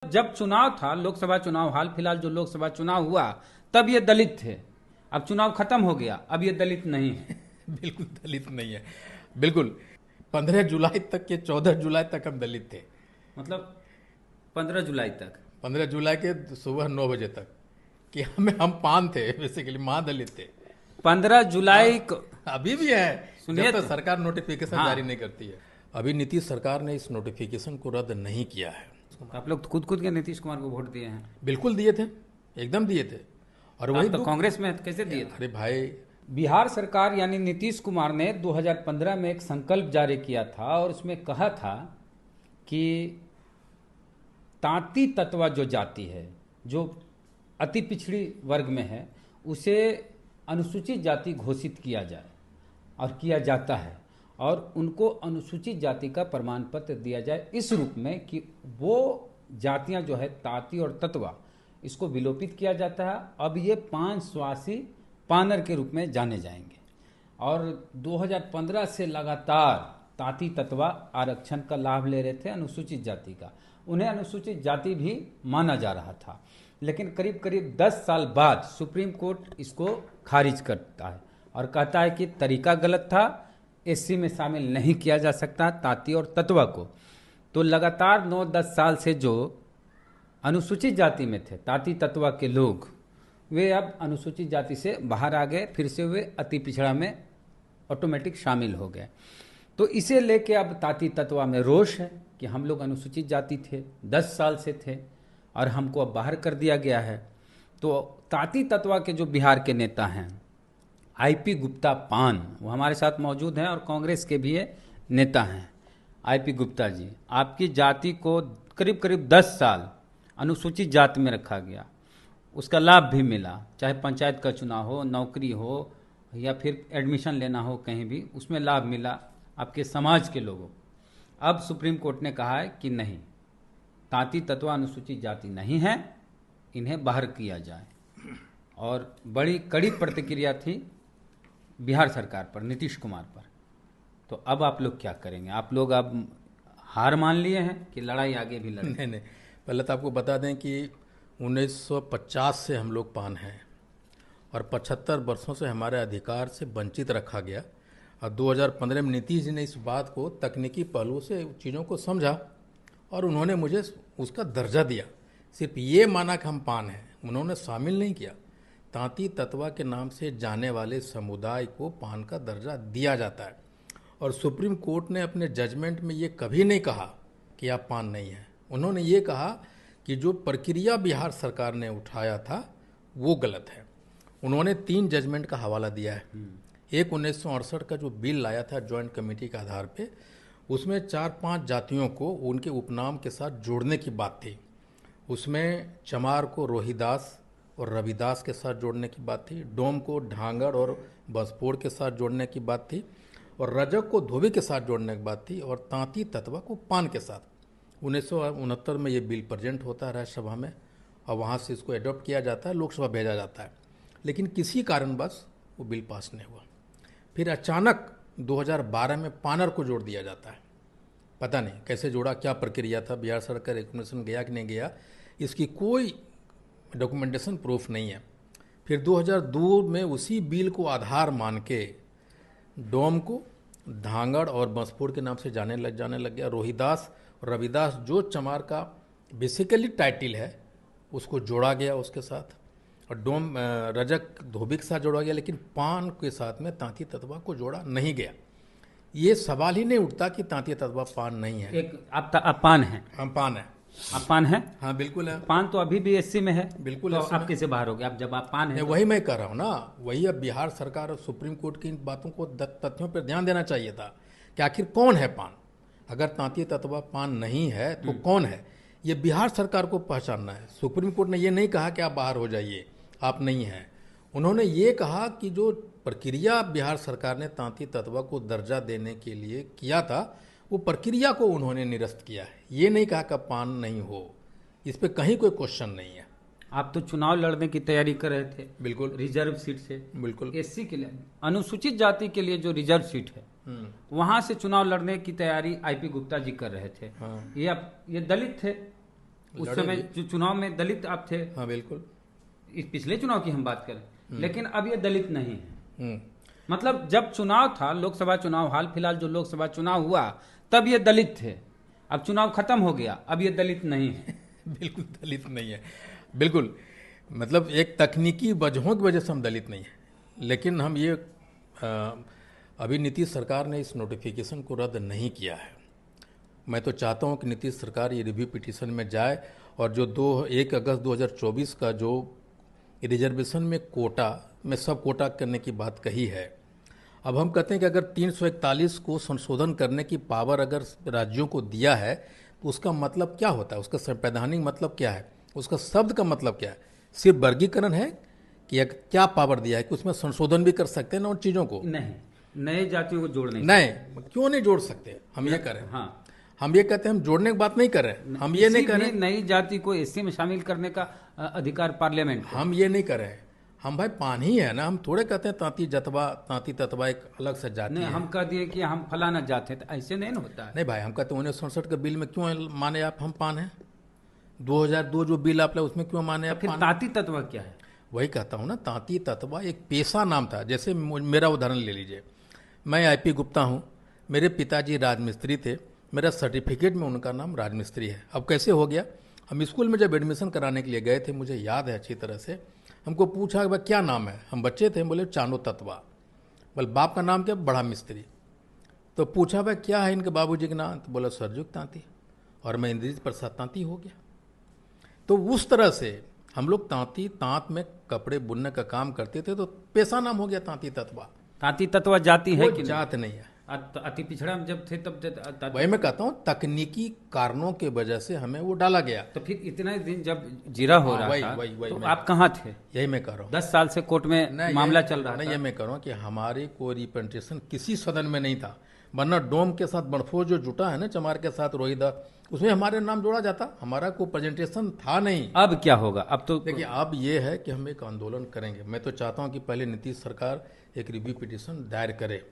जब चुनाव था, लोकसभा चुनाव, हाल फिलहाल जो लोकसभा चुनाव हुआ, तब ये दलित थे। अब चुनाव खत्म हो गया, अब ये दलित नहीं है। बिल्कुल दलित नहीं है। बिल्कुल 15 जुलाई तक के 14 जुलाई तक हम दलित थे। मतलब 15 जुलाई तक। 15 जुलाई के सुबह 9 बजे तक कि हम पान थे, बेसिकली महादलित थे। 15 जुलाई को अभी भी है, सुनिए जब तक तो। सरकार नोटिफिकेशन हाँ। जारी नहीं करती है। अभी नीतीश सरकार ने इस नोटिफिकेशन को रद्द नहीं किया है। तो आप लोग खुद के नीतीश कुमार को वोट दिए हैं। बिल्कुल दिए थे, एकदम दिए थे। और वही आप तो कांग्रेस में कैसे दिए थे? अरे भाई, बिहार सरकार यानी नीतीश कुमार ने 2015 में एक संकल्प जारी किया था और उसमें कहा था कि तांती तत्वा जो जाति है, जो अति पिछड़ी वर्ग में है, उसे अनुसूचित जाति घोषित किया जाए, और किया जाता है। और उनको अनुसूचित जाति का प्रमाण पत्र दिया जाए इस रूप में कि वो जातियां जो है तांती और तत्वा, इसको विलोपित किया जाता है। अब ये पान स्वासी पानर के रूप में जाने जाएंगे। और 2015 से लगातार तांती तत्वा आरक्षण का लाभ ले रहे थे, अनुसूचित जाति का। उन्हें अनुसूचित जाति भी माना जा रहा था, लेकिन करीब करीब 10 साल बाद सुप्रीम कोर्ट इसको खारिज करता है और कहता है कि तरीका गलत था, एससी में शामिल नहीं किया जा सकता तांती और तत्वा को। तो लगातार 9-10 साल से जो अनुसूचित जाति में थे तांती तत्वा के लोग, वे अब अनुसूचित जाति से बाहर आ गए, फिर से वे अति पिछड़ा में ऑटोमेटिक शामिल हो गए। तो इसे लेके अब तांती तत्वा में रोष है कि हम लोग अनुसूचित जाति थे, 10 साल से थे, और हमको अब बाहर कर दिया गया है। तो तांती तत्वा के जो बिहार के नेता हैं, आईपी गुप्ता पान, वो हमारे साथ मौजूद हैं, और कांग्रेस के भी ये नेता हैं। आईपी गुप्ता जी, आपकी जाति को करीब करीब 10 साल अनुसूचित जाति में रखा गया, उसका लाभ भी मिला, चाहे पंचायत का चुनाव हो, नौकरी हो, या फिर एडमिशन लेना हो कहीं भी, उसमें लाभ मिला आपके समाज के लोगों को। अब सुप्रीम कोर्ट ने कहा है कि नहीं, तांती तत्वा अनुसूचित जाति नहीं है, इन्हें बाहर किया जाए। और बड़ी कड़ी प्रतिक्रिया थी बिहार सरकार पर, नीतीश कुमार पर। तो अब आप लोग क्या करेंगे? आप लोग अब हार मान लिए हैं कि लड़ाई आगे भी लड़ेंगे? नहीं, पहले तो आपको बता दें कि 1950 से हम लोग पान हैं और 75 वर्षों से हमारे अधिकार से वंचित रखा गया। और 2015 में नीतीश जी ने इस बात को तकनीकी पहलू से चीज़ों को समझा और उन्होंने मुझे उसका दर्जा दिया। सिर्फ ये माना कि हम पान हैं, उन्होंने शामिल नहीं किया। तांती तत्वा के नाम से जाने वाले समुदाय को पान का दर्जा दिया जाता है। और सुप्रीम कोर्ट ने अपने जजमेंट में ये कभी नहीं कहा कि आप पान नहीं हैं। उन्होंने ये कहा कि जो प्रक्रिया बिहार सरकार ने उठाया था वो गलत है। उन्होंने 3 जजमेंट का हवाला दिया है। एक 1968 का जो बिल लाया था जॉइंट कमेटी के आधार पे, उसमें 4-5 जातियों को उनके उपनाम के साथ जोड़ने की बात थी। उसमें चमार को रोहिदास और रविदास के साथ जोड़ने की बात थी, डोम को ढांगड़ और बंसपोड़ के साथ जोड़ने की बात थी, और रजक को धोबी के साथ जोड़ने की बात थी, और तांती तत्वा को पान के साथ। 1969 में ये बिल प्रेजेंट होता है राज्यसभा में, और वहाँ से इसको एडॉप्ट किया जाता है, लोकसभा भेजा जाता है। लेकिन किसी कारणवश वो बिल पास नहीं हुआ। फिर अचानक 2012 में पानर को जोड़ दिया जाता है। पता नहीं कैसे जोड़ा, क्या प्रक्रिया था, बिहार सरकार रिकमेंडेशन गया कि नहीं गया, इसकी कोई डॉक्यूमेंटेशन प्रूफ नहीं है। फिर 2002 में उसी बिल को आधार मान के डोम को धांगड़ और बंसपोड़ के नाम से जाने लग गया। रोहिदास और रविदास जो चमार का बेसिकली टाइटिल है उसको जोड़ा गया उसके साथ, और डोम रजक धोबी के साथ जोड़ा गया, लेकिन पान के साथ में तांती तत्वा को जोड़ा नहीं गया। ये सवाल ही नहीं उठता कि तांती तत्वा पान नहीं है। एक आप पान हैं? हम पान है। आप पान हैं? हाँ बिल्कुल है। पान तो अभी भी एससी में है। बिल्कुल। तो आप कैसे बाहर हो गए? आप जब आप पान हैं, वही मैं कह रहा हूँ ना, वही अब बिहार सरकार और सुप्रीम कोर्ट की इन बातों को तथ्यों पर ध्यान देना चाहिए था कि आखिर कौन है पान। अगर तांती तत्वा पान नहीं है तो कौन है, ये बिहार सरकार को पहचानना है। सुप्रीम कोर्ट ने ये नहीं कहा कि आप बाहर हो जाइए, आप नहीं हैं। उन्होंने ये कहा कि जो प्रक्रिया बिहार सरकार ने तांती तत्वा को दर्जा देने के लिए किया था, वो प्रक्रिया को उन्होंने निरस्त किया है। ये नहीं कहा कि पान नहीं हो, इस पे कहीं कोई क्वेश्चन नहीं है। आप तो चुनाव लड़ने की तैयारी कर रहे थे। बिल्कुल। रिजर्व सीट से। बिल्कुल। एससी के लिए, अनुसूचित जाति के लिए जो रिजर्व सीट है, वहां से चुनाव लड़ने की तैयारी आईपी गुप्ता जी कर रहे थे। हाँ। ये दलित थे, उस लड़े समय भी। चुनाव में दलित आप थे, हाँ बिल्कुल। इस पिछले चुनाव की हम बात करें, लेकिन अब ये दलित नहीं है। हम्म। मतलब जब चुनाव था, लोकसभा चुनाव, हाल फिलहाल जो लोकसभा चुनाव हुआ, तब ये दलित थे। अब चुनाव खत्म हो गया, अब ये दलित नहीं है। बिल्कुल दलित नहीं है, बिल्कुल। मतलब एक तकनीकी वजहों की वजह से हम दलित नहीं है। लेकिन हम ये अभी नीतीश सरकार ने इस नोटिफिकेशन को रद्द नहीं किया है। मैं तो चाहता हूं कि नीतीश सरकार ये रिव्यू पिटीशन में जाए और जो 1 अगस्त 2024 का जो रिजर्वेशन में कोटा में सब कोटा करने की बात कही है, अब हम कहते हैं कि अगर 341 को संशोधन करने की पावर अगर राज्यों को दिया है तो उसका मतलब क्या होता है, उसका संवैधानिक मतलब क्या है, उसका शब्द का मतलब क्या है? सिर्फ वर्गीकरण है कि क्या पावर दिया है कि उसमें संशोधन भी कर सकते हैं ना उन चीज़ों को? नहीं, नए जातियों को जोड़ने नहीं, क्यों नहीं जोड़ सकते? हम ये करें, हाँ, हम ये कहते हैं, हम जोड़ने की बात नहीं कर रहे, हम ये नहीं कर रहे, नई जाति को एससी में शामिल करने का अधिकार पार्लियामेंट को। हम ये नहीं कर रहे। हम भाई पानी है ना, हम थोड़े कहते हैं तांती जतवा, तांती ततवा एक अलग से जाति नहीं, है। हम कह दिए कि हम फलाना जात है, तो ऐसे नहीं ना होता है। नहीं भाई, हम कहते हैं 1967 के बिल में क्यों माने आप हम पान है? 2002 जो बिल आप उसमें क्यों माने आप फिर पान? ताती तत्व क्या है? वही कहता हूँ ना, तांती ततवा एक पेशा नाम था। जैसे मेरा उदाहरण ले लीजिए, मैं IP गुप्ता हूँ, मेरे पिताजी राजमिस्त्री थे, मेरा सर्टिफिकेट में उनका नाम राजमिस्त्री है। अब कैसे हो गया? हम स्कूल में जब एडमिशन कराने के लिए गए थे, मुझे याद है अच्छी तरह से, हमको पूछा कि भाई क्या नाम है? हम बच्चे थे, बोले चांदो ततवा। बोले बाप का नाम क्या? बड़ा मिस्त्री। तो पूछा भाई क्या है इनके बाबूजी का नाम? तो बोला सरजुग तांती, और मैं इंद्रजीत प्रसाद तांती हो गया। तो उस तरह से हम लोग तांती, तांत में कपड़े बुनने का काम करते थे, तो पेशा नाम हो गया तांती ततवा। ताती तत्व जाति है वो कि जात नहीं है। अति पिछड़ा हम जब थे तब वही मैं कहता हूँ, तकनीकी कारणों के वजह से हमें वो डाला गया। तो फिर इतने दिन जब जीरा हो रहा वही- था, वही- वही तो मैं- आप कहाँ थे? यही मैं कह रहा हूँ। 10 साल से कोर्ट में नहीं, मामला ये- चल रहा नहीं, था। ये मैं कह रहा हूँ कि हमारे कोई रिप्रेजेंटेशन किसी सदन में नहीं था, वरना डोम के साथ बड़फोर जो जुटा है ना, चमार के साथ रोहिदा, उसमें हमारे नाम जोड़ा जाता। हमारा कोई प्रेजेंटेशन था नहीं। अब क्या होगा? अब तो देखिए, अब ये है कि हम एक आंदोलन करेंगे। मैं तो चाहता हूं कि पहले नीतीश सरकार एक रिव्यू पिटीशन दायर करे,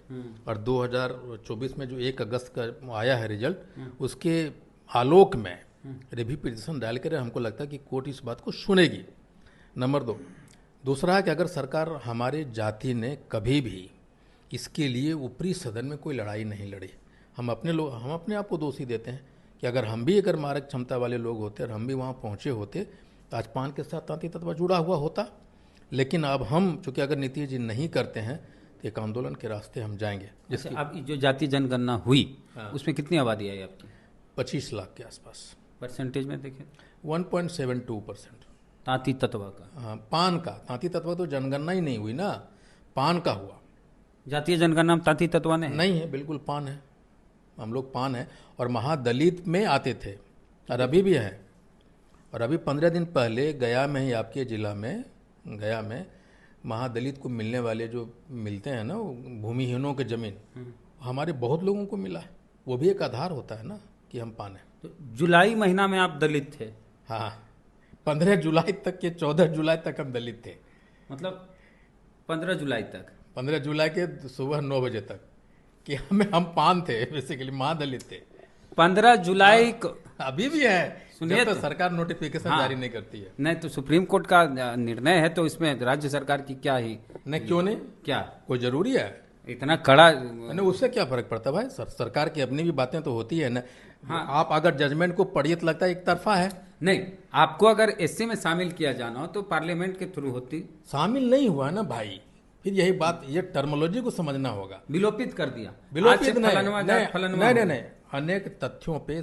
और 2024 में जो 1 अगस्त का आया है रिजल्ट, उसके आलोक में रिव्यू पिटीशन दायर करे। हमको लगता है कि कोर्ट इस बात को सुनेगी। नंबर 2, दूसरा है कि अगर सरकार, हमारे जाति ने कभी भी इसके लिए ऊपरी सदन में कोई लड़ाई नहीं लड़ी। हम अपने आप को दोषी देते हैं कि अगर मारक क्षमता वाले लोग होते और हम भी वहाँ पहुँचे होते तो आज पान के साथ तांती तत्वा जुड़ा हुआ होता। लेकिन अब हम, चूंकि अगर नीतीश जी नहीं करते हैं, तो एक आंदोलन के रास्ते हम जाएंगे। जैसे अब जो जाति जनगणना हुई, उसमें कितनी आबादी आई आपकी? 25 लाख के आसपास, परसेंटेज में देखें 1.72%। ताती तत्व का, हाँ, पान का। तांती तत्वा तो जनगणना ही नहीं हुई ना, पान का हुआ। जातीय जनगणना में ताती तत्व नहीं है, बिल्कुल पान है। हम लोग पान है, और महादलित में आते थे, और अभी भी है। और अभी 15 दिन पहले गया में ही, आपके जिला में गया में, महादलित को मिलने वाले जो मिलते हैं ना, वो भूमिहीनों के जमीन, हमारे बहुत लोगों को मिला है। वो भी एक आधार होता है ना कि हम पान है। तो जुलाई महीना में आप दलित थे? हाँ, 15 जुलाई तक के 14 जुलाई तक हम दलित थे। मतलब 15 जुलाई तक, 15 जुलाई के सुबह 9 बजे तक कि हम पान थे, बेसिकली महादलित थे। 15 जुलाई को अभी भी है, सुनिए जब तक तो। सरकार नोटिफिकेशन हाँ। जारी नहीं करती है। नहीं तो सुप्रीम कोर्ट का निर्णय है, तो इसमें राज्य सरकार की क्या ही, नहीं, क्यों नहीं? क्या कोई जरूरी है? इतना कड़ा? नहीं, उससे क्या फर्क पड़ता है भाई? सरकार की अपनी भी बातें तो होती है ना। हाँ। आप अगर जजमेंट को पढ़िए तो लगता है एक तरफा है। नहीं, आपको अगर एससी में शामिल किया जाना हो तो पार्लियामेंट के थ्रू होती। शामिल नहीं हुआ ना भाई, फिर यही बात, ये टर्मोलॉजी को समझना होगा। विलोपित कर दिया। विलोपित आज से फलानवा जात, नहीं, फलानवा नहीं, हो। नहीं, अनेक तथ्यों पे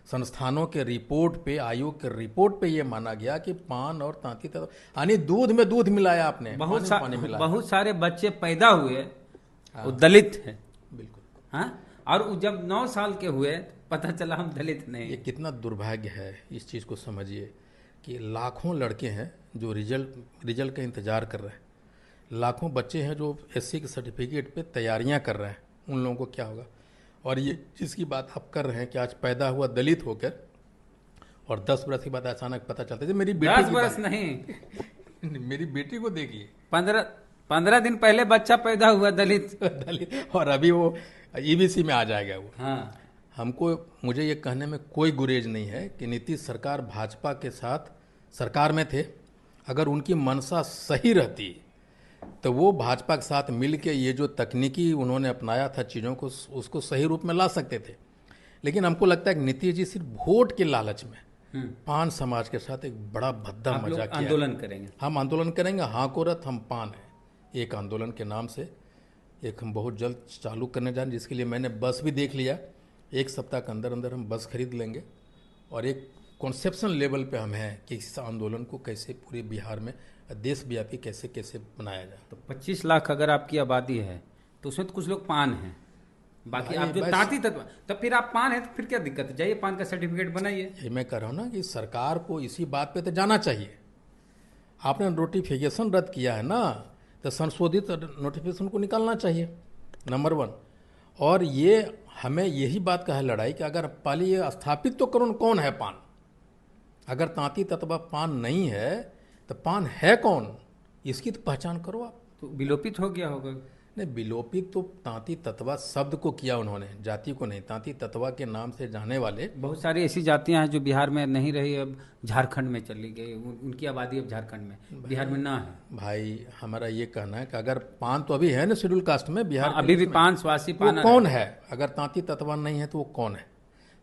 संस्थानों के रिपोर्ट पे, आयोग के रिपोर्ट पे ये माना गया कि पान और तांती तत्व, यानी दूध में दूध मिलाया आपने, पानी मिलाया। बहुत सारे बच्चे पैदा हुए, वो दलित है। बिल्कुल। हाँ, और वो जब 9 साल के हुए पता चला हम दलित नहीं। ये कितना दुर्भाग्य है, इस चीज़ को समझिए कि लाखों लड़के हैं जो रिजल्ट का इंतजार कर रहे हैं, लाखों बच्चे हैं जो SC के सर्टिफिकेट पे तैयारियां कर रहे हैं, उन लोगों को क्या होगा? और ये जिसकी बात आप कर रहे हैं कि आज पैदा हुआ दलित होकर, और 10 बरस के बाद अचानक पता चलता है, मेरी बेटी 10 बरस नहीं, मेरी बेटी को देखिए, 15 दिन पहले बच्चा पैदा हुआ दलित। दलित, और अभी वो EBC में आ जाएगा वो। हाँ, हमको मुझे ये कहने में कोई गुरेज नहीं है कि नीतीश सरकार भाजपा के साथ सरकार में थे, अगर उनकी मंशा सही रहती तो वो भाजपा के साथ मिल के ये जो तकनीकी उन्होंने अपनाया था चीज़ों को, उसको सही रूप में ला सकते थे। लेकिन हमको लगता है कि नीतीश जी सिर्फ वोट के लालच में पान समाज के साथ एक बड़ा भद्दा मजाक किया। आंदोलन करेंगे, हम आंदोलन करेंगे, हाँ को रथ हम पान है, एक आंदोलन के नाम से एक हम बहुत जल्द चालू करने जा रहे हैं, जिसके लिए मैंने बस भी देख लिया। एक सप्ताह के अंदर अंदर हम बस खरीद लेंगे और एक कॉन्सेप्शन लेवल पे हम हैं कि इस आंदोलन को कैसे पूरे बिहार में देशव्यापी कैसे कैसे बनाया जाए। तो 25 लाख अगर आपकी आबादी है तो उसमें तो कुछ लोग पान हैं, बाकी आप जो तांती तत्व, तब फिर आप पान है तो फिर क्या दिक्कत है, जाइए पान का सर्टिफिकेट बनाइए। ये मैं कह रहा हूँ ना कि सरकार को इसी बात पे तो जाना चाहिए। आपने नोटिफिकेशन रद्द किया है ना, तो संशोधित नोटिफिकेशन को निकालना चाहिए, नंबर 1। और ये हमें यही बात का है लड़ाई कि अगर पहले ये स्थापित तो करो कौन है पान। अगर तांती तत्वा पान नहीं है तो पान है कौन, इसकी तो पहचान करो आप। तो विलोपित हो गया होगा। नहीं, विलोपित तो तांती तत्वा शब्द को किया उन्होंने, जाति को नहीं। तांती तत्वा के नाम से जाने वाले बहुत सारी ऐसी जातियां हैं जो बिहार में नहीं रही, अब झारखंड में चली गई, उनकी आबादी अब झारखंड में, बिहार में ना है। भाई हमारा ये कहना है कि अगर पान तो अभी है ना शेड्यूल कास्ट में बिहार, अभी भी पान स्वासी वो पान कौन है? अगर तांती तत्वा नहीं है तो वो कौन है?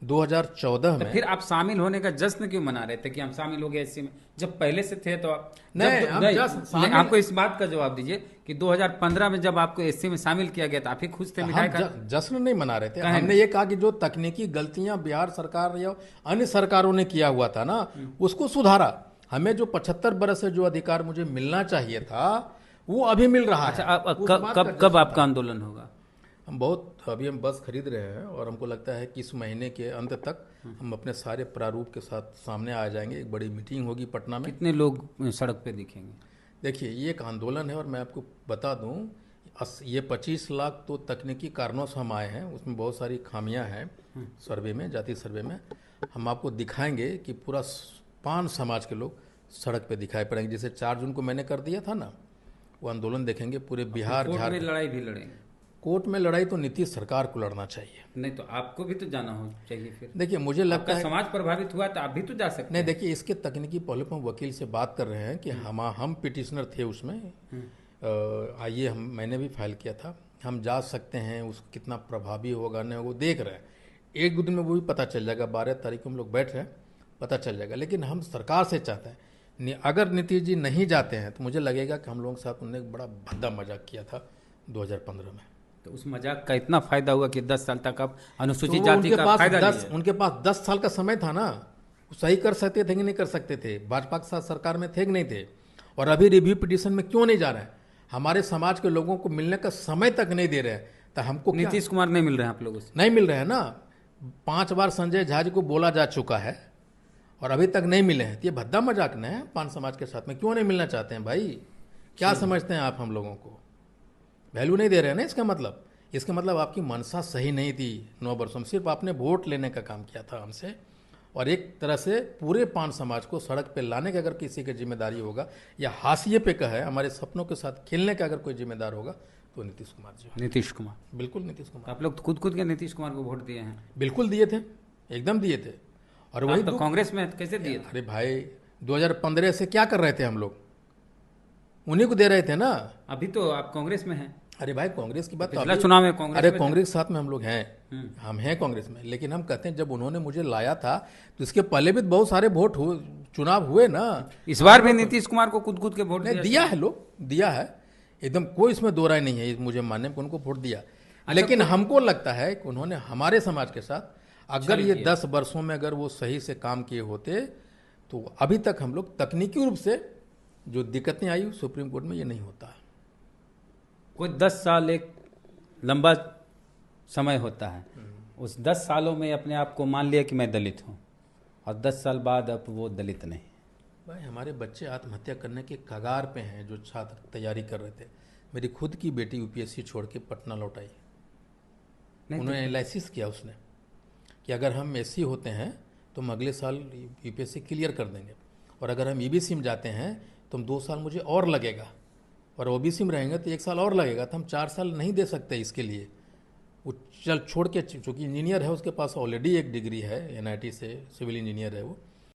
2014 में फिर आप शामिल होने का जश्न क्यों मना रहे थे कि हम शामिल हो गए इससे में, जब पहले से थे तो आप नहीं, आपको इस बात का जवाब दीजिए कि 2015 में जब आपको एससी में शामिल किया गया था आप ही खुश थे, मिठाई का जश्न नहीं मना रहे थे। हमने ये कहा कि जो तकनीकी गलतियां बिहार सरकार या अन्य सरकारों ने किया हुआ था ना, उसको सुधारा। हमें जो 75 बरस से जो अधिकार मुझे मिलना चाहिए था वो अभी मिल रहा है। कब आपका आंदोलन होगा? हम अभी हम बस खरीद रहे हैं और हमको लगता है कि इस महीने के अंत तक हम अपने सारे प्रारूप के साथ सामने आ जाएंगे। एक बड़ी मीटिंग होगी पटना में। कितने लोग सड़क पे दिखेंगे? देखिए, ये एक आंदोलन है और मैं आपको बता दूं, ये 25 लाख तो तकनीकी कारणों से हम आए हैं, उसमें बहुत सारी खामियां हैं सर्वे में, जाति सर्वे में। हम आपको दिखाएंगे कि पूरा पान समाज के लोग सड़क पे दिखाई पड़ेंगे। जैसे 4 जून को मैंने कर दिया था ना, वो आंदोलन देखेंगे पूरे बिहार झारखंड में। लड़ाई भी लड़ेंगे? कोर्ट में लड़ाई तो नीतीश सरकार को लड़ना चाहिए। नहीं तो आपको भी तो जाना हो चाहिए फिर। देखिए, मुझे लगता है समाज प्रभावित हुआ तो आप भी तो जा सकते हैं। नहीं, देखिए, इसके तकनीकी पहलू पर वकील से बात कर रहे हैं कि हम पिटिशनर थे उसमें। आइए, मैंने भी फाइल किया था, हम जा सकते हैं, उसको कितना प्रभावी होगा नहीं होगा देख रहे हैं। 1-2 दिन में वो भी पता चल जाएगा। 12 तारीख को हम लोग बैठ रहे हैं, पता चल जाएगा। लेकिन हम सरकार से चाहते हैं, अगर नीतीश जी नहीं जाते हैं तो मुझे लगेगा कि हम लोगों के साथ उन्होंने एक बड़ा भद्दा मजाक किया था 2015 में। तो उस मजाक का इतना फायदा हुआ कि 10 साल तक अब अनुसूचित जाति का फायदा नहीं है। उनके पास 10 साल का समय था ना, सही कर सकते थे कि नहीं कर सकते थे? भाजपा के साथ सरकार में थे कि नहीं थे? और अभी रिव्यू पिटीशन में क्यों नहीं जा रहे हैं? हमारे समाज के लोगों को मिलने का समय तक नहीं दे रहे हैं, तो हमको नीतीश कुमार नहीं मिल रहे हैं आप लोगों से? नहीं मिल रहे हैं ना। 5 बार संजय झा जी को बोला जा चुका है और अभी तक नहीं मिले हैं। ये भद्दा मजाक न है पान समाज के साथ में। क्यों नहीं मिलना चाहते हैं भाई? क्या समझते हैं आप हम लोगों को? वैल्यू नहीं दे रहे हैं ना। इसका मतलब आपकी मनसा सही नहीं थी 9 वर्षों में। सिर्फ आपने वोट लेने का काम किया था हमसे, और एक तरह से पूरे पान समाज को सड़क पे लाने का अगर किसी की जिम्मेदारी होगा, या हाशिए पे का है हमारे सपनों के साथ खेलने का अगर कोई जिम्मेदार होगा तो नीतीश कुमार जी। नीतीश कुमार? बिल्कुल नीतीश कुमार। आप लोग खुद के नीतीश कुमार को वोट दिए हैं? बिल्कुल दिए थे, एकदम दिए थे। और वही तो कांग्रेस में कैसे दिए थे? अरे भाई, 2015 से क्या कर रहे थे हम लोग? उन्हीं को दे रहे थे ना। अभी तो आप कांग्रेस में हैं। अरे भाई, कांग्रेस की बात पिछला चुनाव में कांग्रेस, अरे कांग्रेस के साथ में हम लोग हैं, हम हैं कांग्रेस में। लेकिन हम कहते हैं जब उन्होंने मुझे लाया था तो इसके पहले भी बहुत सारे वोट चुनाव हुए ना। इस बार भी नीतीश कुमार को खुद के वोट दिया है, लोग दिया है, एकदम कोई इसमें दो राय नहीं है मुझे मानने में, उनको वोट दिया। लेकिन हमको लगता है कि उन्होंने हमारे समाज के साथ अगर ये 10 वर्षों में अगर वो सही से काम किए होते तो अभी तक हम लोग तकनीकी रूप से जो दिक्कतें आई सुप्रीम कोर्ट में ये नहीं होता। कोई 10 साल एक लंबा समय होता है, उस 10 सालों में अपने आप को मान लिया कि मैं दलित हूँ, और 10 साल बाद अब वो दलित नहीं। भाई, हमारे बच्चे आत्महत्या करने के कगार पे हैं जो छात्र तैयारी कर रहे थे। मेरी खुद की बेटी यूपीएससी छोड़ के पटना लौट आई। उन्होंने एनालिसिस किया उसने कि अगर हम एससी होते हैं तो हम अगले साल यूपीएससी क्लियर कर देंगे, और अगर हम ईबीसी में जाते हैं तो हम 2 साल मुझे और लगेगा, और ओबीसी में रहेंगे तो 1 साल और लगेगा, तो हम 4 साल नहीं दे सकते इसके लिए। वो चल छोड़ के, चूँकि इंजीनियर है उसके पास ऑलरेडी एक डिग्री है एनआईटी से, सिविल इंजीनियर है वो,